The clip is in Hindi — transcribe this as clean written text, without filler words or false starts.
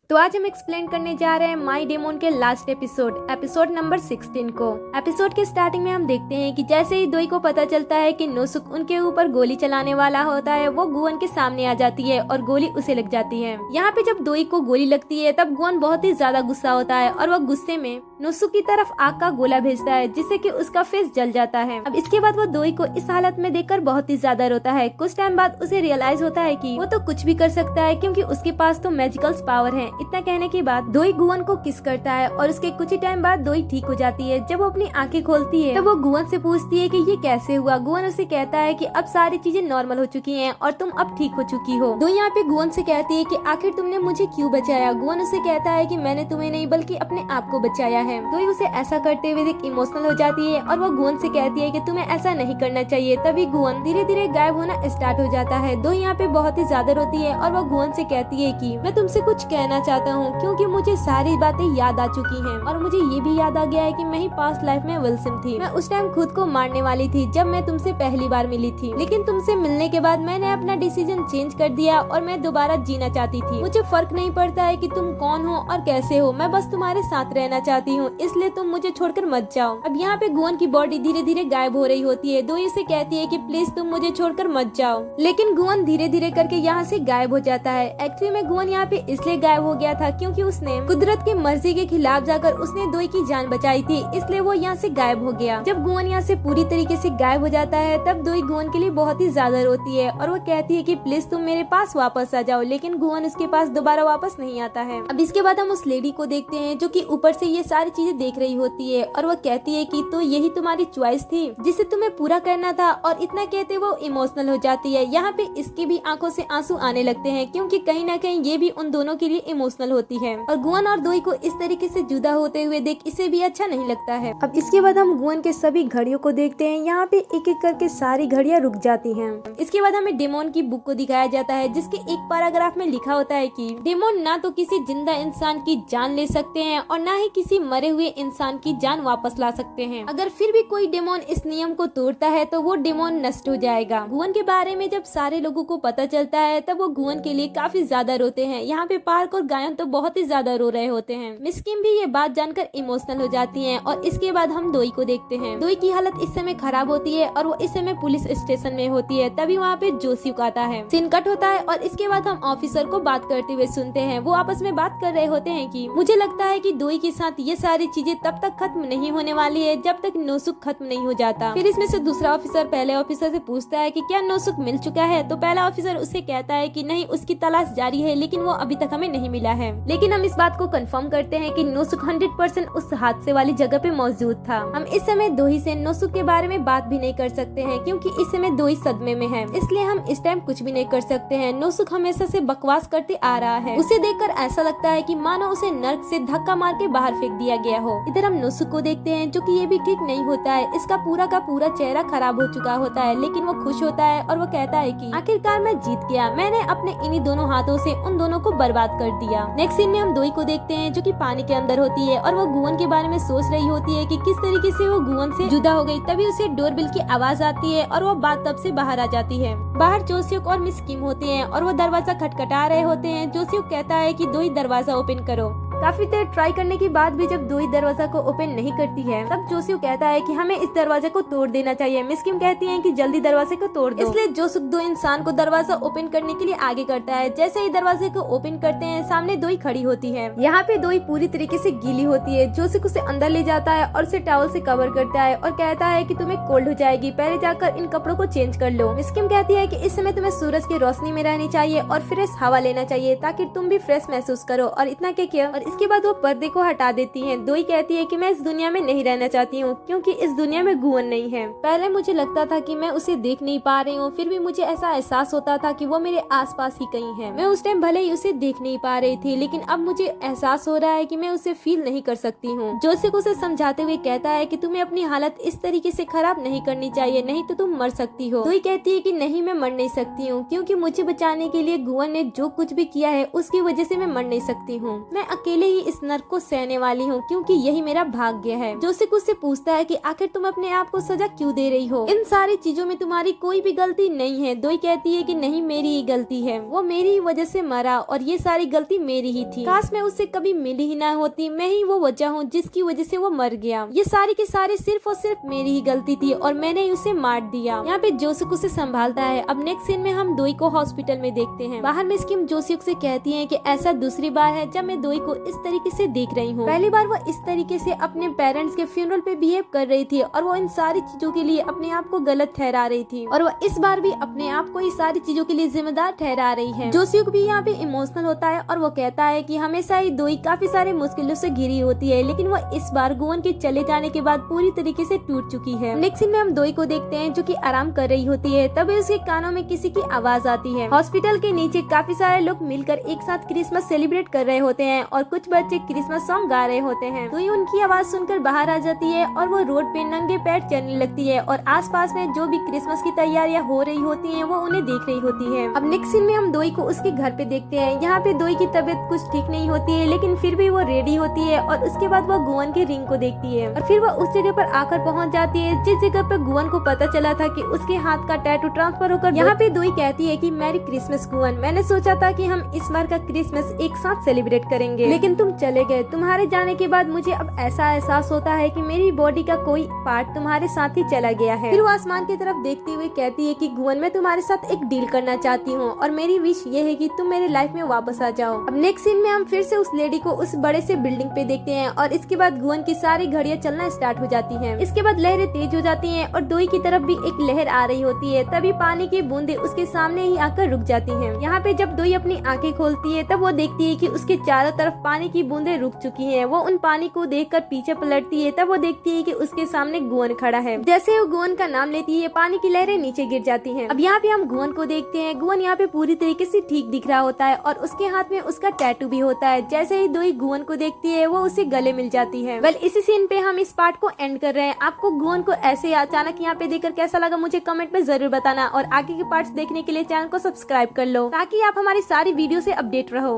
तो आज हम एक्सप्लेन करने जा रहे हैं माई डेमोन के लास्ट एपिसोड नंबर 16 को। एपिसोड के स्टार्टिंग में हम देखते हैं कि जैसे ही दोई को पता चलता है कि नोसुक उनके ऊपर गोली चलाने वाला होता है, वो गुवन के सामने आ जाती है और गोली उसे लग जाती है। यहाँ पे जब दोई को गोली लगती है तब गुवन बहुत ही ज्यादा गुस्सा होता है और वह गुस्से में नोसुक की तरफ आग का गोला भेजता है, जिससे कि उसका फेस जल जाता है। अब इसके बाद वो दोई को इस हालत में देखकर बहुत ही ज्यादा रोता है। कुछ टाइम बाद उसे रियलाइज होता है कि वो तो कुछ भी कर सकता है क्योंकि उसके पास तो मैजिकल पावर है। इतना कहने के बाद दोई गुवन को किस करता है और उसके कुछ ही टाइम बाद दोई ठीक हो जाती है। जब वो अपनी आंखें खोलती है तब वो गुवन से पूछती है कि ये कैसे हुआ। गुवन उसे कहता है कि अब सारी चीजें नॉर्मल हो चुकी हैं और तुम अब ठीक हो चुकी हो। दोई यहाँ पे गुवन से कहती है कि आखिर तुमने मुझे क्यों बचाया। गुवन उसे कहता है कि मैंने तुम्हें नहीं बल्कि अपने आप को बचाया है। दोई उसे ऐसा करते हुए देख इमोशनल हो जाती है और वो गुवन से कहती है कि तुम्हें ऐसा नहीं करना चाहिए। तभी गुवन धीरे धीरे गायब होना स्टार्ट हो जाता है। दोई यहाँ पे बहुत ही ज्यादा रोती है और वो गुवन से कहती है कि मैं तुमसे कुछ कहना चाहता हूँ क्योंकि मुझे सारी बातें याद आ चुकी हैं और मुझे ये भी याद आ गया है कि मैं ही पास्ट लाइफ में विल्सन थी। मैं उस टाइम खुद को मारने वाली थी जब मैं तुमसे पहली बार मिली थी, लेकिन तुमसे मिलने के बाद मैंने अपना डिसीजन चेंज कर दिया और मैं दोबारा जीना चाहती थी। मुझे फर्क नहीं पड़ता है कि तुम कौन हो और कैसे हो, मैं बस तुम्हारे साथ रहना चाहती हूँ, इसलिए तुम मुझे छोड़कर मत जाओ। अब यहाँ पे गुवन की बॉडी धीरे धीरे गायब हो रही होती है। दोई से कहती है कि प्लीज तुम मुझे छोड़कर मत जाओ, लेकिन गुवन धीरे धीरे करके यहाँ से गायब हो जाता है। एक्चुअली में गुवन यहाँ पे इसलिए गायब हो गया था क्योंकि उसने कुदरत की मर्जी के खिलाफ जाकर उसने दोई की जान बचाई थी, इसलिए वो यहाँ से गायब हो गया। जब गुवन यहाँ से पूरी तरीके से गायब हो जाता है तब दोई गुवन के लिए बहुत ही ज्यादा रोती है और वो कहती है कि प्लीज तुम मेरे पास वापस आ जाओ, लेकिन गुवन उसके पास दोबारा वापस नहीं आता है। अब इसके बाद हम उस लेडी को देखते हैं जो कि ऊपर से ये सारी चीजें देख रही होती है और वो कहती है कि तो यही तुम्हारी चॉइस थी जिसे तुम्हें पूरा करना था। और इतना कहते वो इमोशनल हो जाती है। यहाँ पे इसकी भी आंखों से आंसू आने लगते हैं क्योंकि कहीं ना कहीं ये भी उन दोनों के लिए इमोशनल होती है और गुवन और दोई को इस तरीके से जुदा होते हुए देख इसे भी अच्छा नहीं लगता है। अब इसके बाद हम गुवन के सभी घड़ियों को देखते हैं। यहाँ पे एक एक करके सारी घड़ियां रुक जाती हैं। इसके बाद हमें डेमोन की बुक को दिखाया जाता है जिसके एक पैराग्राफ में लिखा होता है कि डेमोन ना तो किसी जिंदा इंसान की जान ले सकते हैं और ना ही किसी मरे हुए इंसान की जान वापस ला सकते हैं। अगर फिर भी कोई डेमोन इस नियम को तोड़ता है तो वो डेमोन नष्ट हो जाएगा। गुवन के बारे में जब सारे लोगों को पता चलता है तब वो गुवन के लिए काफी ज्यादा रोते हैं। यहाँ पे पार्क और गायन तो बहुत ही ज्यादा रो रहे होते हैं। मिस किम भी ये बात जानकर इमोशनल हो जाती हैं और इसके बाद हम दोई को देखते हैं। दोई की हालत इस समय खराब होती है और वो इस समय पुलिस स्टेशन में होती है। तभी वहाँ पे जोशियुक आता है। सीन कट होता है और इसके बाद हम ऑफिसर को बात करते हुए सुनते हैं। वो आपस में बात कर रहे होते हैं कि मुझे लगता है कि दोई के साथ ये सारी चीजें तब तक खत्म नहीं होने वाली है जब तक नोसुक खत्म नहीं हो जाता। फिर इसमें से दूसरा ऑफिसर पहले ऑफिसर से पूछता है कि क्या नोसुक मिल चुका है, तो पहला ऑफिसर उससे कहता है कि नहीं, उसकी तलाश जारी है लेकिन वो अभी तक हमें नहीं मिला है। लेकिन हम इस बात को कंफर्म करते हैं कि नोसुक 100% उस हादसे वाली जगह पे मौजूद था। हम इस समय दोई से नोसुक के बारे में बात भी नहीं कर सकते हैं क्योंकि इस समय दोई सदमे में है, इसलिए हम इस टाइम कुछ भी नहीं कर सकते हैं। नोसुक हमेशा से बकवास करते आ रहा है। उसे देखकर ऐसा लगता है कि मानो उसे नर्क से धक्का मार के बाहर फेंक दिया गया हो। इधर हम नोसुक को देखते हैं जो कि ये भी ठीक नहीं होता है। इसका पूरा का पूरा चेहरा खराब हो चुका होता है, लेकिन वो खुश होता है और वो कहता है कि आखिरकार मैं जीत गया, मैंने अपने इन्हीं दोनों हाथों से उन दोनों को बर्बाद कर दिया। नेक्स्ट सीन में हम दोई को देखते हैं जो कि पानी के अंदर होती है और वो गुवन के बारे में सोच रही होती है कि किस तरीके से वो गुवन से जुदा हो गई। तभी उसे डोरबेल की आवाज आती है और वो बात तब से बाहर आ जाती है। बाहर जोशियुक और मिस किम होते हैं और वो दरवाजा खटखटा रहे होते हैं। जोशियुक कहता है कि दोई दरवाजा ओपन करो। काफी देर ट्राई करने के बाद भी जब दोई दरवाजा को ओपन नहीं करती है तब जोशियुक कहता है कि हमें इस दरवाजे को तोड़ देना चाहिए। मिस किम कहती है कि जल्दी दरवाजे को तोड़ दो। इसलिए जोशियुक दो इंसान को दरवाजा ओपन करने के लिए आगे करता है। जैसे ही दरवाजे को ओपन करते हैं सामने दोई खड़ी होती है। यहाँ पे दोई पूरी तरीके से गीली होती है। जोशियुक उसे अंदर ले जाता है और उसे टॉवल से कवर करता है और कहता है कि तुम्हें कोल्ड हो जाएगी, पहले जाकर इन कपड़ों को चेंज कर लो। मिस किम कहती है कि इस समय तुम्हें सूरज की रोशनी में रहनी चाहिए और फ्रेश हवा लेना चाहिए ताकि तुम भी फ्रेश महसूस करो। और इतना क्या किया और इसके बाद वो पर्दे को हटा देती हैं। दोई कहती है कि मैं इस दुनिया में नहीं रहना चाहती हूँ क्योंकि इस दुनिया में गुवन नहीं है। पहले मुझे लगता था कि मैं उसे देख नहीं पा रही हूँ, फिर भी मुझे ऐसा एहसास होता था कि वो मेरे आसपास ही कहीं है। मैं उस टाइम भले ही उसे देख नहीं पा रही थी, लेकिन अब मुझे एहसास हो रहा है कि मैं उसे फील नहीं कर सकती हूँ। जोशियुक उसे समझाते हुए कहता है कि तुम्हें अपनी हालत इस तरीके से खराब नहीं करनी चाहिए, नहीं तो तुम मर सकती हो। दोई कहती है कि नहीं, मैं मर नहीं सकती हूँ क्योंकि मुझे बचाने के लिए गुवन ने जो कुछ भी किया है उसकी वजह से मैं मर नहीं सकती हूँ। मैं अकेले अकेले ही इस नर्क को सहने वाली हूँ, क्योंकि यही मेरा भाग्य है। जोसिक उससे पूछता है कि आखिर तुम अपने आप को सजा क्यों दे रही हो, इन सारी चीजों में तुम्हारी कोई भी गलती नहीं है। दोई कहती है कि नहीं, मेरी ही गलती है, वो मेरी ही वजह से मरा और ये सारी गलती मेरी ही थी। काश मैं उससे कभी मिली ही ना होती, मैं ही वो वजह हूँ जिसकी वजह से वो मर गया। ये सारी की सारी सिर्फ और सिर्फ मेरी ही गलती थी और मैंने ही उसे मार दिया। यहाँ पे जोसिक उसे संभालता है। अब नेक्स्ट सीन में हम दोई को हॉस्पिटल में देखते हैं। बाहर में स्किम जोसिक से कहती है कि ऐसा दूसरी बार है जब मैं दोई को इस तरीके से देख रही हूँ। पहली बार वो इस तरीके से अपने पेरेंट्स के फ्यूनरल पे बिहेव कर रही थी और वो इन सारी चीजों के लिए अपने आप को गलत ठहरा रही थी, और वो इस बार भी अपने आप को इस सारी चीजों के लिए जिम्मेदार ठहरा रही है। जोसिक भी यहाँ पे इमोशनल होता है और वो कहता है कि हमेशा ही दोई काफी सारे मुश्किलों से घिरी होती है, लेकिन वो इस बार गुवन के चले जाने के बाद पूरी तरीके से टूट चुकी है। नेक्स्ट सीन में हम दोई को देखते हैं जो कि आराम कर रही होती है। तभी उसके कानों में किसी की आवाज आती है। हॉस्पिटल के नीचे काफी सारे लोग मिलकर एक साथ क्रिसमस सेलिब्रेट कर रहे होते हैं और कुछ बच्चे क्रिसमस सॉन्ग गा रहे होते हैं। दोई उनकी आवाज सुनकर बाहर आ जाती है और वो रोड पे नंगे पैर चलने लगती है और आसपास में जो भी क्रिसमस की तैयारियां हो रही होती हैं वो उन्हें देख रही होती है। अब नेक्स्ट सीन में हम दोई को उसके घर पे देखते हैं। यहाँ पे दोई की तबीयत कुछ ठीक नहीं होती है, लेकिन फिर भी वो रेडी होती है और उसके बाद वो गुवन के रिंग को देखती है और फिर वो उस जगह पर आकर पहुँच जाती है जिस जगह पर गुवन को पता चला था कि उसके हाथ का टैटू ट्रांसफर होकर। यहाँ पे दोई कहती है कि मैरी क्रिसमस गुवन, मैंने सोचा था कि हम इस बार का क्रिसमस एक साथ सेलिब्रेट करेंगे, लेकिन तुम चले गए। तुम्हारे जाने के बाद मुझे अब ऐसा एहसास होता है कि मेरी बॉडी का कोई पार्ट तुम्हारे साथ ही चला गया है। फिर वो आसमान की तरफ देखते हुए कहती है कि गुवन, मैं तुम्हारे साथ एक डील करना चाहती हूँ और मेरी विश ये है कि तुम मेरे लाइफ में वापस आ जाओ। अब नेक्स्ट सीन में हम फिर से उस लेडी को उस बड़े से बिल्डिंग पे देखते हैं और इसके बाद गुवन की सारी घड़ियां चलना स्टार्ट हो जाती हैं। इसके बाद लहरें तेज हो जाती हैं और दोई की तरफ भी एक लहर आ रही होती है। तभी पानी की बूंदें उसके सामने ही आकर रुक जाती हैं। यहाँ पे जब दोई अपनी आंखें खोलती है तब वो देखती है कि उसके चारों तरफ पानी की बूंदें रुक चुकी हैं। वो उन पानी को देखकर पीछे पलटती है तब वो देखती है कि उसके सामने गुवन खड़ा है। जैसे वो गुवन का नाम लेती है पानी की लहरें नीचे गिर जाती हैं। अब यहाँ पे हम गुवन को देखते हैं। गुवन यहाँ पे पूरी तरीके से ठीक दिख रहा होता है और उसके हाथ में उसका टैटू भी होता है। जैसे ही दोई गुवन को देखती है वो उसे गले मिल जाती है। वेल, इसी सीन पे हम इस पार्ट को एंड कर रहे हैं। आपको गुवन को ऐसे अचानक यहाँ पे देखकर कैसा लगा मुझे कमेंट में जरूर बताना और आगे के पार्ट्स देखने के लिए चैनल को सब्सक्राइब कर लो ताकि आप हमारी सारी वीडियो से अपडेट रहो।